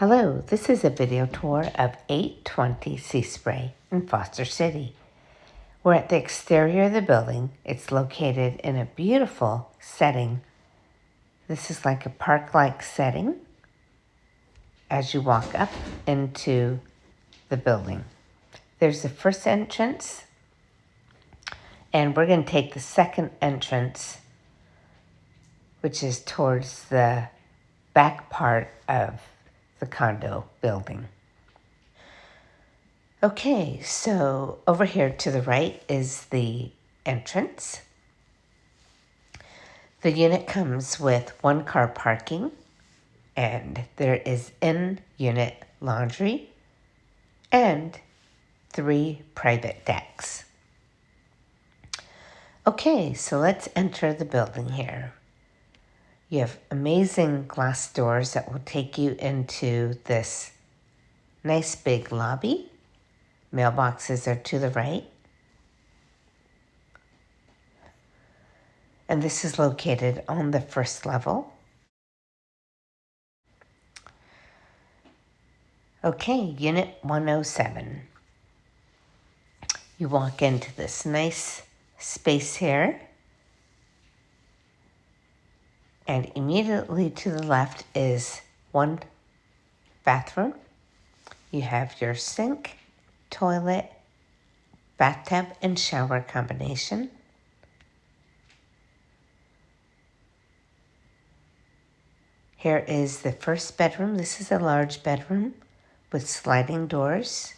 Hello, this is a video tour of 820 Sea Spray in Foster City. We're at the exterior of the building. It's located in a beautiful setting. This is like a park-like setting as you walk up into the building. There's the first entrance, and we're going to take the second entrance, which is towards the back part of the condo building. Okay, so over here to the right is the entrance. The unit comes with 1-car parking, and there is in-unit laundry and 3 private decks. Okay, so let's enter the building here. You have amazing glass doors that will take you into this nice big lobby. Mailboxes are to the right. And this is located on the first level. Okay, Unit 107. You walk into this nice space here. And immediately to the left is 1 bathroom. You have your sink, toilet, bathtub, and shower combination. Here is the first bedroom. This is a large bedroom with sliding doors.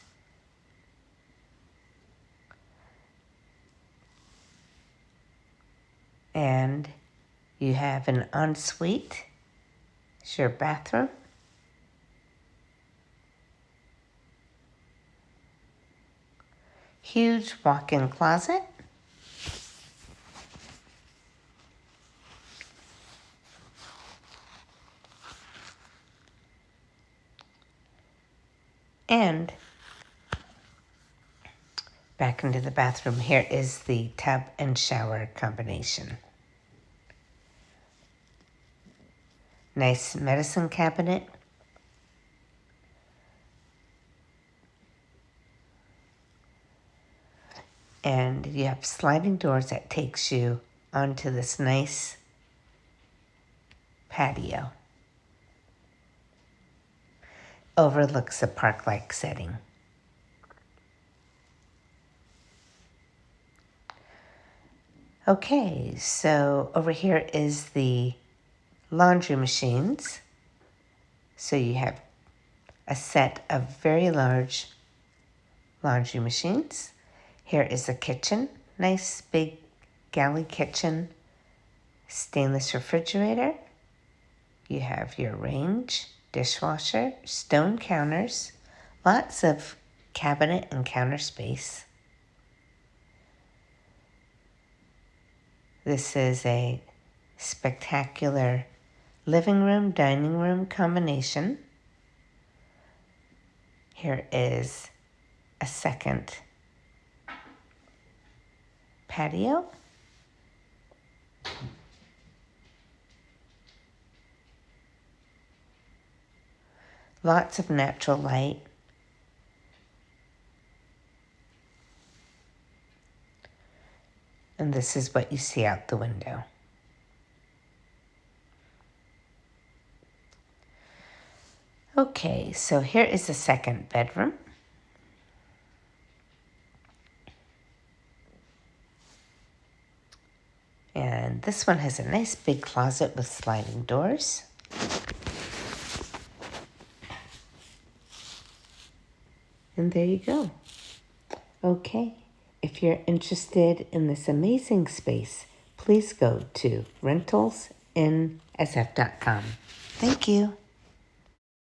And you have an ensuite. It's your bathroom. Huge walk-in closet. And back into the bathroom, here is the tub and shower combination. Nice medicine cabinet. And you have sliding doors that takes you onto this nice patio. Overlooks a park-like setting. Okay, so over here is the laundry machines. So you have a set of very large laundry machines. Here is the kitchen, nice big galley kitchen, stainless refrigerator. You have your range, dishwasher, stone counters, lots of cabinet and counter space. This is a spectacular living room, dining room combination. Here is a second patio. Lots of natural light. And this is what you see out the window. Okay, so here is the second bedroom. And this one has a nice big closet with sliding doors. And there you go. Okay, if you're interested in this amazing space, please go to rentalsnsf.com. Thank you.